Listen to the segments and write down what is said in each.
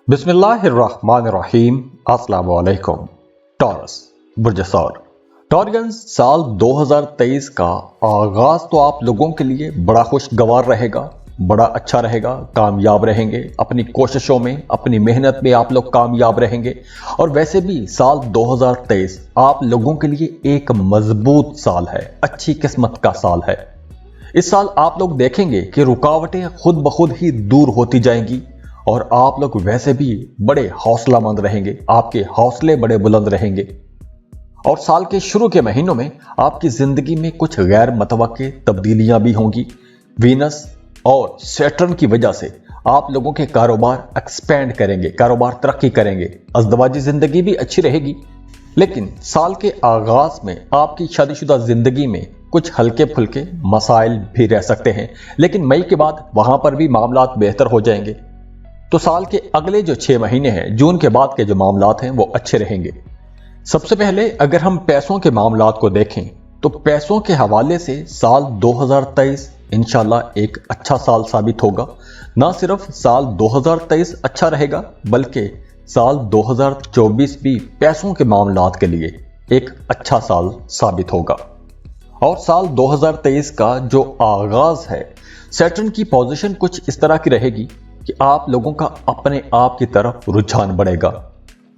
बिस्मिल्लाहिर्रहमानिर्रहीम। अस्सलाम वालेकुम। टॉरस बुर्ज सौर टॉरियंस, साल 2023 का आगाज तो आप लोगों के लिए बड़ा खुशगवार रहेगा, बड़ा अच्छा रहेगा। कामयाब रहेंगे अपनी कोशिशों में, अपनी मेहनत में आप लोग कामयाब रहेंगे। और वैसे भी साल 2023 आप लोगों के लिए एक मजबूत साल है, अच्छी किस्मत का साल है। इस साल आप लोग देखेंगे कि रुकावटें खुद ब खुद ही दूर होती जाएंगी और आप लोग वैसे भी बड़े हौसलामंद रहेंगे, आपके हौसले बड़े बुलंद रहेंगे। और साल के शुरू के महीनों में आपकी जिंदगी में कुछ गैर मतवक्के तब्दीलियां भी होंगी। वीनस और सैटर्न की वजह से आप लोगों के कारोबार एक्सपेंड करेंगे, कारोबार तरक्की करेंगे, अज़दवाजी जिंदगी भी अच्छी रहेगी। लेकिन साल के आगाज में आपकी शादीशुदा जिंदगी में कुछ हल्के फुल्के मसाइल भी रह सकते हैं, लेकिन मई के बाद वहां पर भी मामलात बेहतर हो जाएंगे। तो साल के अगले जो 6 महीने हैं, जून के बाद के जो मामलात हैं वो अच्छे रहेंगे। सबसे पहले अगर हम पैसों के मामलात को देखें तो पैसों के हवाले से साल 2023 इंशाल्लाह एक अच्छा साल साबित होगा। ना सिर्फ साल 2023 अच्छा रहेगा बल्कि साल 2024 भी पैसों के मामलात के लिए एक अच्छा साल साबित होगा। और साल 2023 का जो आगाज है, सैटर्न की पोजीशन कुछ इस तरह की रहेगी कि आप लोगों का अपने आप की तरफ रुझान बढ़ेगा।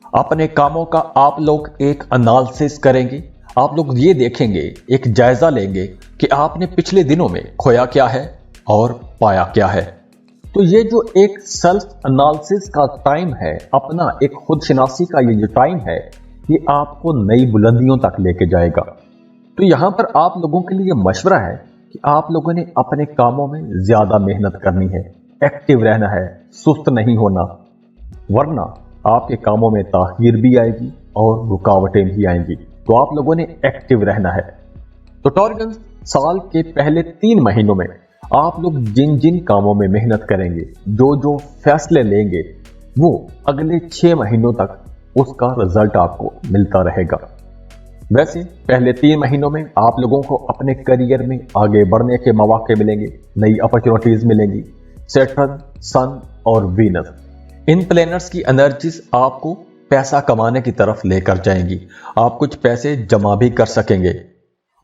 अपने कामों का आप लोग एक एनालिसिस करेंगे, आप लोग ये देखेंगे, एक जायजा लेंगे कि आपने पिछले दिनों में खोया क्या है और पाया क्या है। तो ये जो एक सेल्फ एनालिसिस का टाइम है, अपना एक खुद शनासी का ये जो टाइम है, ये आपको नई बुलंदियों तक लेके जाएगा। तो यहां पर आप लोगों के लिए मशवरा है कि आप लोगों ने अपने कामों में ज्यादा मेहनत करनी है, एक्टिव रहना है, सुस्त नहीं होना, वरना आपके कामों में ताखीर भी आएगी और रुकावटें भी आएंगी। तो आप लोगों ने एक्टिव रहना है। तो टॉरियंस, साल के पहले 3 महीनों में आप लोग जिन जिन कामों में मेहनत करेंगे, जो जो फैसले लेंगे, वो अगले 6 महीनों तक उसका रिजल्ट आपको मिलता रहेगा। वैसे पहले 3 महीनों में आप लोगों को अपने करियर में आगे बढ़ने के मौके मिलेंगे, नई अपॉर्चुनिटीज मिलेंगी। सैटर्न, सन और वीनस, इन प्लैनेट्स की एनर्जीज आपको पैसा कमाने की तरफ लेकर जाएंगी। आप कुछ पैसे जमा भी कर सकेंगे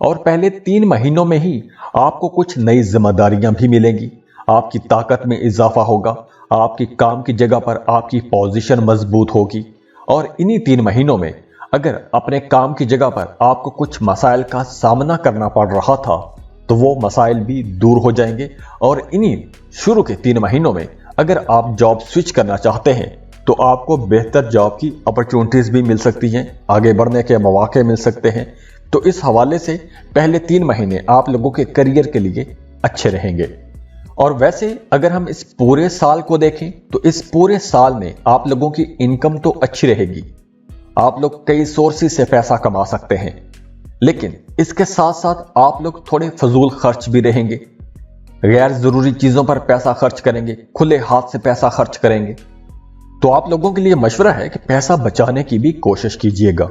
और पहले 3 महीनों में ही आपको कुछ नई जिम्मेदारियां भी मिलेंगी। आपकी ताकत में इजाफा होगा, आपकी काम की जगह पर आपकी पोजीशन मजबूत होगी। और इन्हीं 3 महीनों में अगर अपने काम की जगह पर आपको कुछ मसाइल का सामना करना पड़ रहा था तो वो मसाइल भी दूर हो जाएंगे। और इन्हीं शुरू के 3 महीनों में अगर आप जॉब स्विच करना चाहते हैं तो आपको बेहतर जॉब की अपॉर्चुनिटीज भी मिल सकती हैं, आगे बढ़ने के मौके मिल सकते हैं। तो इस हवाले से पहले 3 महीने आप लोगों के करियर के लिए अच्छे रहेंगे। और वैसे अगर हम इस पूरे साल को देखें तो इस पूरे साल में आप लोगों की इनकम तो अच्छी रहेगी, आप लोग कई सोर्सेस से पैसा कमा सकते हैं, लेकिन इसके साथ साथ आप लोग थोड़े फजूल खर्च भी रहेंगे, गैर जरूरी चीजों पर पैसा खर्च करेंगे, खुले हाथ से पैसा खर्च करेंगे। तो आप लोगों के लिए मशवरा है कि पैसा बचाने की भी कोशिश कीजिएगा।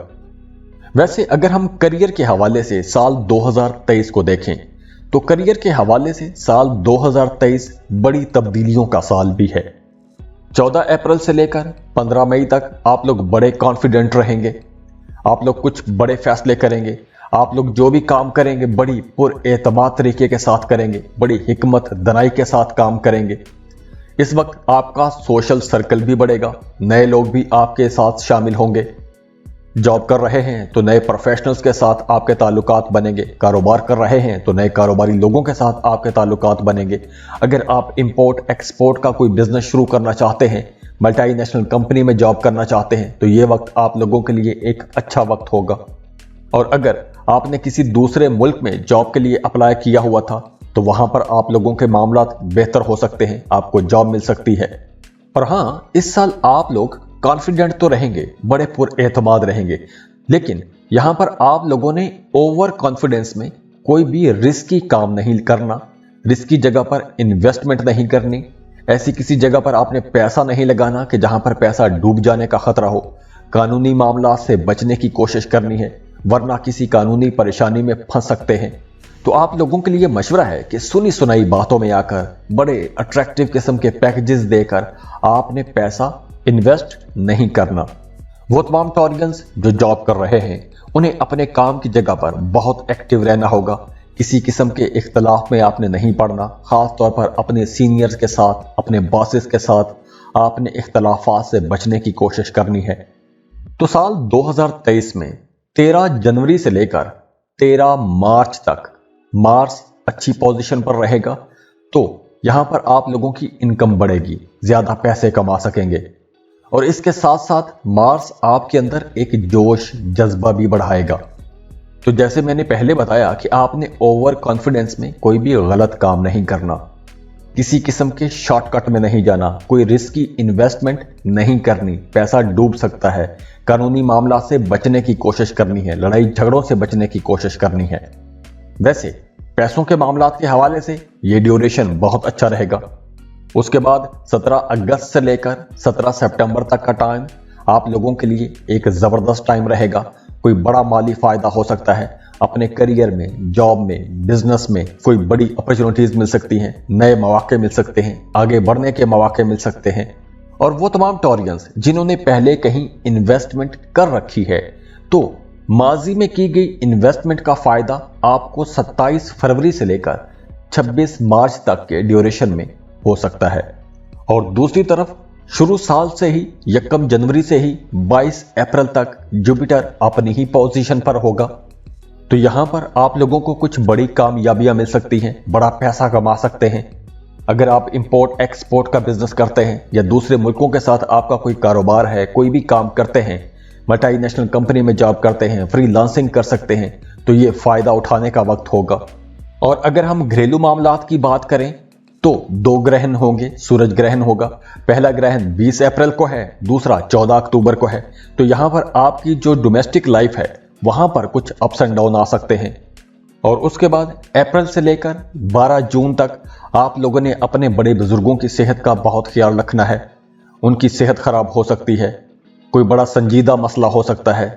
वैसे अगर हम करियर के हवाले से साल 2023 को देखें तो करियर के हवाले से साल 2023 बड़ी तब्दीलियों का साल भी है। 14 अप्रैल से लेकर 15 मई तक आप लोग बड़े कॉन्फिडेंट रहेंगे, आप लोग कुछ बड़े फैसले करेंगे, आप लोग जो भी काम करेंगे बड़ी पुरएतमाद तरीके के साथ करेंगे, बड़ी हिकमत दनाई के साथ काम करेंगे। इस वक्त आपका सोशल सर्कल भी बढ़ेगा, नए लोग भी आपके साथ शामिल होंगे। जॉब कर रहे हैं तो नए प्रोफेशनल्स के साथ आपके ताल्लुकात बनेंगे, कारोबार कर रहे हैं तो नए कारोबारी लोगों के साथ आपके ताल्लुकात बनेंगे। अगर आप इंपोर्ट एक्सपोर्ट का कोई बिजनेस शुरू करना चाहते हैं, मल्टीनेशनल कंपनी में जॉब करना चाहते हैं, तो ये वक्त आप लोगों के लिए एक अच्छा वक्त होगा। और अगर आपने किसी दूसरे मुल्क में जॉब के लिए अप्लाई किया हुआ था तो वहां पर आप लोगों के मामलात बेहतर हो सकते हैं, आपको जॉब मिल सकती है। और हाँ, इस साल आप लोग कॉन्फिडेंट तो रहेंगे, बड़े पुरएतमाद रहेंगे, लेकिन यहां पर आप लोगों ने ओवर कॉन्फिडेंस में कोई भी रिस्की काम नहीं करना, रिस्की जगह पर इन्वेस्टमेंट नहीं करनी, ऐसी किसी जगह पर आपने पैसा नहीं लगाना कि जहां पर पैसा डूब जाने का खतरा हो। कानूनी मामला से बचने की कोशिश करनी है, वरना किसी कानूनी परेशानी में फंस सकते हैं। तो आप लोगों के लिए मशवरा है कि सुनी सुनाई बातों में आकर बड़े अट्रैक्टिव किस्म के पैकेजेस देकर आपने पैसा इन्वेस्ट नहीं करना। वो तमाम टॉरियंस जो जॉब कर रहे हैं उन्हें अपने काम की जगह पर बहुत एक्टिव रहना होगा। किसी किस्म के इख्तलाफ में आपने नहीं पड़ना। खास तौर पर अपने सीनियर्स के साथ, अपने बॉसेस के साथ आपने इख्तलाफात से बचने की कोशिश करनी है। तो साल 2023 में 13 जनवरी से लेकर 13 मार्च तक मार्स अच्छी पोजीशन पर रहेगा, तो यहां पर आप लोगों की इनकम बढ़ेगी, ज्यादा पैसे कमा सकेंगे। और इसके साथ साथ मार्स आपके अंदर एक जोश जज्बा भी बढ़ाएगा। तो जैसे मैंने पहले बताया कि आपने ओवर कॉन्फिडेंस में कोई भी गलत काम नहीं करना, किसी किस्म के शॉर्टकट में नहीं जाना, कोई रिस्की इन्वेस्टमेंट नहीं करनी, पैसा डूब सकता है, कानूनी मामला से बचने की कोशिश करनी है, लड़ाई झगड़ों से बचने की कोशिश करनी है। वैसे पैसों के मामलात के हवाले से ये ड्यूरेशन बहुत अच्छा रहेगा। उसके बाद 17 अगस्त से लेकर 17 सितंबर तक का टाइम आप लोगों के लिए एक जबरदस्त टाइम रहेगा। कोई बड़ा माली फायदा हो सकता है, अपने करियर में, जॉब में, बिजनेस में कोई बड़ी अपॉर्चुनिटीज मिल सकती हैं, नए मौके मिल सकते हैं, आगे बढ़ने के मौके मिल सकते हैं। और वो तमाम टॉरियंस जिन्होंने पहले कहीं इन्वेस्टमेंट कर रखी है, तो माजी में की गई इन्वेस्टमेंट का फायदा आपको 27 फरवरी से लेकर 26 मार्च तक के ड्यूरेशन में हो सकता है। और दूसरी तरफ शुरू साल से ही 1 जनवरी से ही 22 अप्रैल तक जुपिटर अपनी ही पोजीशन पर होगा। तो यहां पर आप लोगों को कुछ बड़ी कामयाबियां मिल सकती हैं, बड़ा पैसा कमा सकते हैं। अगर आप इंपोर्ट एक्सपोर्ट का बिजनेस करते हैं या दूसरे मुल्कों के साथ आपका कोई कारोबार है, कोई भी काम करते हैं, मल्टीनेशनल कंपनी में जॉब करते हैं, फ्रीलांसिंग कर सकते हैं, तो ये फायदा उठाने का वक्त होगा। और अगर हम घरेलू मामलात की बात करें तो 2 ग्रहण होंगे, सूरज ग्रहण होगा। पहला ग्रहण 20 अप्रैल को है, दूसरा 14 अक्टूबर को है। तो यहां पर आपकी जो डोमेस्टिक लाइफ है वहां पर कुछ अप्स एंड डाउन आ सकते हैं। और उसके बाद अप्रैल से लेकर 12 जून तक आप लोगों ने अपने बड़े बुजुर्गों की सेहत का बहुत ख्याल रखना है। उनकी सेहत खराब हो सकती है, कोई बड़ा संजीदा मसला हो सकता है।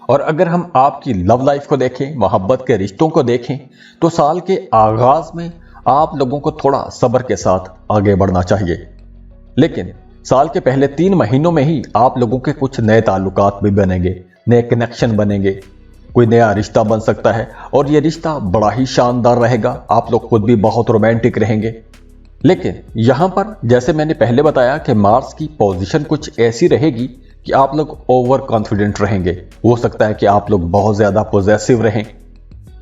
और अगर हम आपकी लव लाइफ को देखें, मोहब्बत के रिश्तों को देखें, तो साल के आगाज में आप लोगों को थोड़ा सब्र के साथ आगे बढ़ना चाहिए। लेकिन साल के पहले 3 महीनों में ही आप लोगों के कुछ नए ताल्लुकात भी बनेंगे, नए कनेक्शन बनेंगे, कोई नया रिश्ता बन सकता है और ये रिश्ता बड़ा ही शानदार रहेगा। आप लोग खुद भी बहुत रोमांटिक रहेंगे। लेकिन यहां पर जैसे मैंने पहले बताया कि मार्स की पोजीशन कुछ ऐसी रहेगी कि आप लोग ओवर कॉन्फिडेंट रहेंगे। हो सकता है कि आप लोग बहुत ज्यादा पॉजेसिव रहें,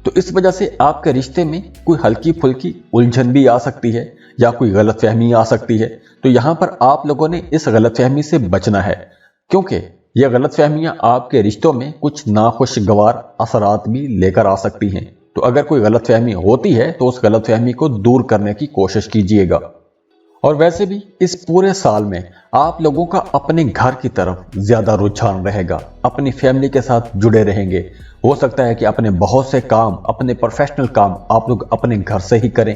तो इस वजह से आपके रिश्ते में कोई हल्की फुल्की उलझन भी आ सकती है या कोई गलतफहमी आ सकती है। तो यहां पर आप लोगों ने इस गलतफहमी से बचना है, क्योंकि यह गलतफहमियां आपके रिश्तों में कुछ नाखुशगवार असरात भी लेकर आ सकती हैं। तो अगर कोई गलतफहमी होती है तो उस गलतफहमी को दूर करने की कोशिश कीजिएगा। और वैसे भी इस पूरे साल में आप लोगों का अपने घर की तरफ ज्यादा रुझान रहेगा, अपनी फैमिली के साथ जुड़े रहेंगे। हो सकता है कि अपने बहुत से काम, अपने प्रोफेशनल काम आप लोग अपने घर से ही करें।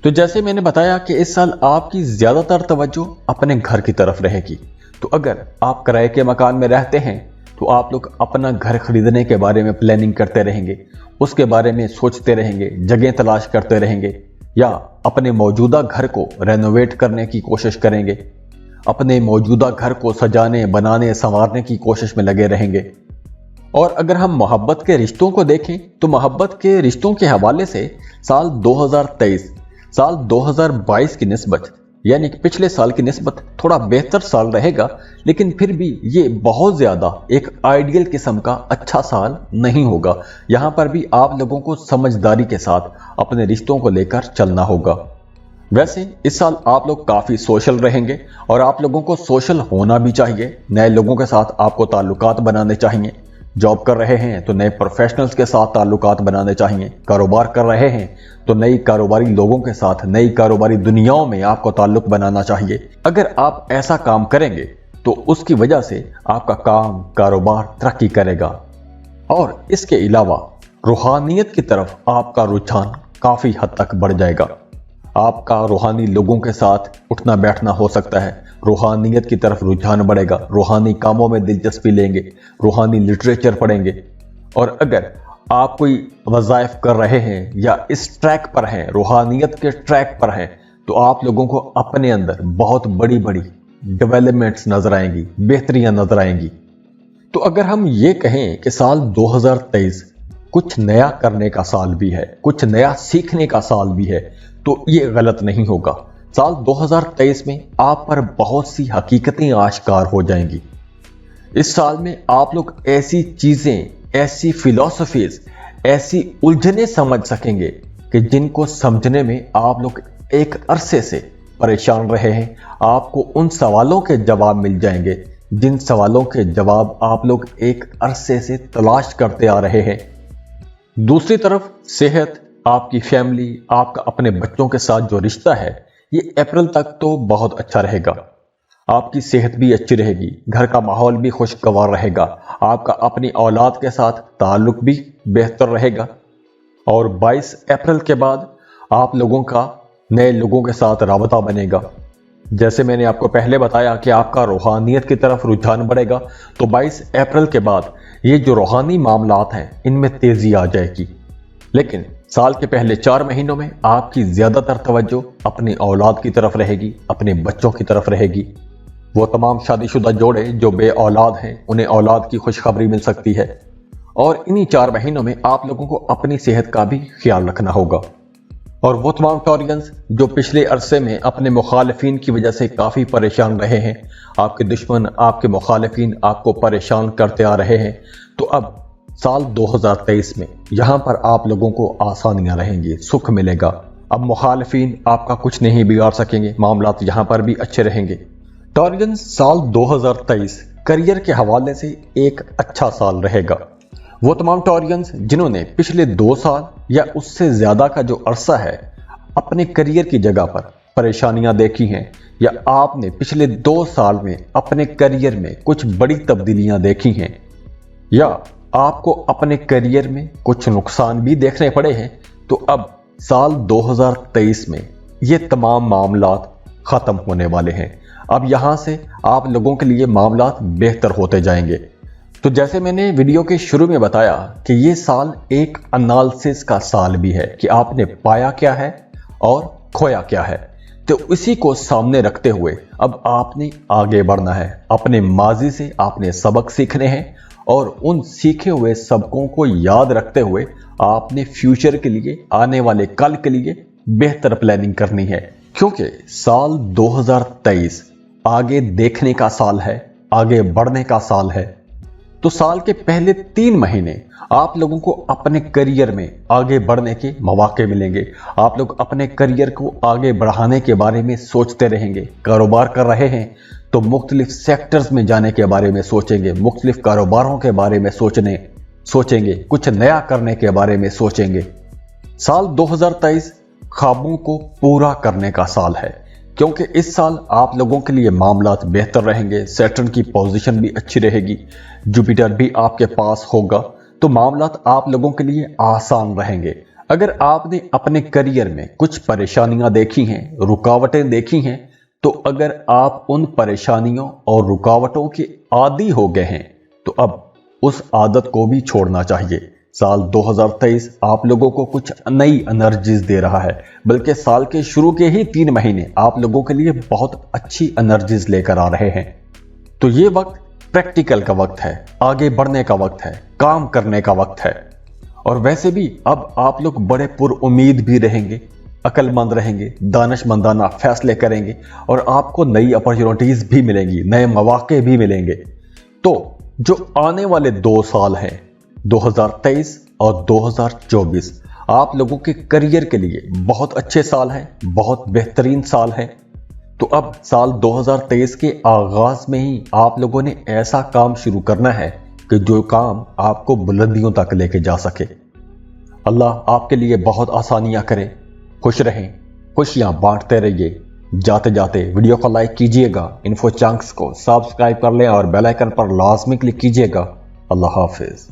तो जैसे मैंने बताया कि इस साल आपकी ज्यादातर तवज्जो अपने घर की तरफ रहेगी। तो अगर आप किराए के मकान में रहते हैं तो आप लोग अपना घर खरीदने के बारे में प्लानिंग करते रहेंगे, उसके बारे में सोचते रहेंगे, जगह तलाश करते रहेंगे, या अपने मौजूदा घर को रेनोवेट करने की कोशिश करेंगे, अपने मौजूदा घर को सजाने, बनाने, संवारने की कोशिश में लगे रहेंगे। और अगर हम मोहब्बत के रिश्तों को देखें तो मोहब्बत के रिश्तों के हवाले से साल 2023 साल 2022 की निस्बत, यानी कि पिछले साल की निस्बत थोड़ा बेहतर साल रहेगा। लेकिन फिर भी ये बहुत ज्यादा एक आइडियल किस्म का अच्छा साल नहीं होगा। यहां पर भी आप लोगों को समझदारी के साथ अपने रिश्तों को लेकर चलना होगा। वैसे इस साल आप लोग काफी सोशल रहेंगे और आप लोगों को सोशल होना भी चाहिए। नए लोगों के साथ आपको ताल्लुकात बनाने चाहिए। जॉब कर रहे हैं तो नए प्रोफेशनल्स के साथ ताल्लुकात बनाने चाहिए। कारोबार कर रहे हैं तो नई कारोबारी लोगों के साथ, नई कारोबारी दुनियाओं में आपको ताल्लुक बनाना चाहिए। अगर आप ऐसा काम करेंगे तो उसकी वजह से आपका काम, कारोबार तरक्की करेगा। और इसके अलावा रूहानियत की तरफ आपका रुझान काफी हद तक बढ़ जाएगा। आपका रूहानी लोगों के साथ उठना बैठना हो सकता है, रूहानियत की तरफ रुझान बढ़ेगा, रूहानी कामों में दिलचस्पी लेंगे, रूहानी लिटरेचर पढ़ेंगे। और अगर आप कोई वज़ाइफ कर रहे हैं या इस ट्रैक पर हैं, रूहानियत के ट्रैक पर हैं, तो आप लोगों को अपने अंदर बहुत बड़ी बड़ी डेवलपमेंट्स नजर आएंगी, बेहतरियां नजर आएंगी। तो अगर हम ये कहें कि साल 2023 कुछ नया करने का साल भी है, कुछ नया सीखने का साल भी है, तो ये गलत नहीं होगा। साल 2023 में आप पर बहुत सी हकीकतें आश्कार हो जाएंगी। इस साल में आप लोग ऐसी चीजें, ऐसी फिलॉसफीज, ऐसी उलझने समझ सकेंगे कि जिनको समझने में आप लोग एक अरसे से परेशान रहे हैं। आपको उन सवालों के जवाब मिल जाएंगे जिन सवालों के जवाब आप लोग एक अरसे से तलाश करते आ रहे हैं। दूसरी तरफ सेहत, आपकी फैमिली, आपका अपने बच्चों के साथ जो रिश्ता है, ये अप्रैल तक तो बहुत अच्छा रहेगा। आपकी सेहत भी अच्छी रहेगी, घर का माहौल भी खुशगवार रहेगा, आपका अपनी औलाद के साथ ताल्लुक भी बेहतर रहेगा। और 22 अप्रैल के बाद आप लोगों का नए लोगों के साथ राबता बनेगा। जैसे मैंने आपको पहले बताया कि आपका रूहानियत की तरफ रुझान बढ़ेगा, तो 22 अप्रैल के बाद ये जो रूहानी मामलात हैं, इनमें तेजी आ जाएगी। लेकिन साल के पहले 4 महीनों में आपकी ज्यादातर तवज्जो अपनी औलाद की तरफ रहेगी, अपने बच्चों की तरफ रहेगी। वो तमाम शादीशुदा जोड़े जो बे औलाद हैं, उन्हें औलाद की खुशखबरी मिल सकती है। और इन्हीं 4 महीनों में आप लोगों को अपनी सेहत का भी ख्याल रखना होगा। और वो तमाम टॉरियंस जो पिछले अरसे में अपने मुखालिफिन की वजह से काफ़ी परेशान रहे हैं, आपके दुश्मन, आपके मुखालिफिन आपको परेशान करते आ रहे हैं, तो अब साल 2023 में यहाँ पर आप लोगों को आसानियाँ रहेंगी, सुख मिलेगा। अब मुखालिफिन आपका कुछ नहीं बिगाड़ सकेंगे, मामलात यहाँ पर भी अच्छे रहेंगे। टॉरियंस, साल 2023 करियर के हवाले से एक अच्छा साल रहेगा। वो तमाम टॉरियंस जिन्होंने पिछले 2 साल या उससे ज्यादा का जो अरसा है अपने करियर की जगह पर परेशानियां देखी हैं, या आपने पिछले 2 साल में अपने करियर में कुछ बड़ी तब्दीलियां देखी हैं, या आपको अपने करियर में कुछ नुकसान भी देखने पड़े हैं, तो अब साल 2023 में ये तमाम मामलात खत्म होने वाले हैं। अब यहां से आप लोगों के लिए मामलात बेहतर होते जाएंगे। तो जैसे मैंने वीडियो के शुरू में बताया कि ये साल एक एनालिसिस का साल भी है कि आपने पाया क्या है और खोया क्या है। तो इसी को सामने रखते हुए अब आपने आगे बढ़ना है। अपने माजी से आपने सबक सीखने हैं और उन सीखे हुए सबकों को याद रखते हुए आपने फ्यूचर के लिए, आने वाले कल के लिए बेहतर प्लानिंग करनी है। क्योंकि साल 2023 आगे देखने का साल है, आगे बढ़ने का साल है। तो साल के पहले 3 महीने आप लोगों को अपने करियर में आगे बढ़ने के मौके मिलेंगे। आप लोग अपने करियर को आगे बढ़ाने के बारे में सोचते रहेंगे। कारोबार कर रहे हैं तो मुख्तलिफ सेक्टर्स में जाने के बारे में सोचेंगे, मुख्तलिफ कारोबारों के बारे में सोचेंगे, कुछ नया करने के बारे में सोचेंगे। साल 2023 ख्वाबों को पूरा करने का साल है, क्योंकि इस साल आप लोगों के लिए मामलात बेहतर रहेंगे। सैटर्न की पोजीशन भी अच्छी रहेगी, जुपिटर भी आपके पास होगा, तो मामलात आप लोगों के लिए आसान रहेंगे। अगर आपने अपने करियर में कुछ परेशानियां देखी हैं, रुकावटें देखी हैं, तो अगर आप उन परेशानियों और रुकावटों के आदी हो गए हैं, तो अब उस आदत को भी छोड़ना चाहिए। साल 2023 आप लोगों को कुछ नई एनर्जीज दे रहा है, बल्कि साल के शुरू के ही 3 महीने आप लोगों के लिए बहुत अच्छी एनर्जीज लेकर आ रहे हैं। तो ये वक्त प्रैक्टिकल का वक्त है, आगे बढ़ने का वक्त है, काम करने का वक्त है। और वैसे भी अब आप लोग बड़े पुरुमीद भी रहेंगे, अक्लमंद रहेंगे, दानिशमंदाना फैसले करेंगे और आपको नई अपॉर्चुनिटीज भी मिलेंगी, नए मौके भी मिलेंगे। तो जो आने वाले 2 साल हैं, 2023 और 2024, आप लोगों के करियर के लिए बहुत अच्छे साल हैं, बहुत बेहतरीन साल हैं। तो अब साल 2023 के आगाज में ही आप लोगों ने ऐसा काम शुरू करना है कि जो काम आपको बुलंदियों तक लेके जा सके। अल्लाह आपके लिए बहुत आसानियां करे। खुश रहें, खुशियां बांटते रहिए। जाते जाते वीडियो को लाइक कीजिएगा, इन्फो चंक्स को सब्सक्राइब कर लें और बेल आइकन पर लाजमी क्लिक कीजिएगा। अल्लाह हाफिज।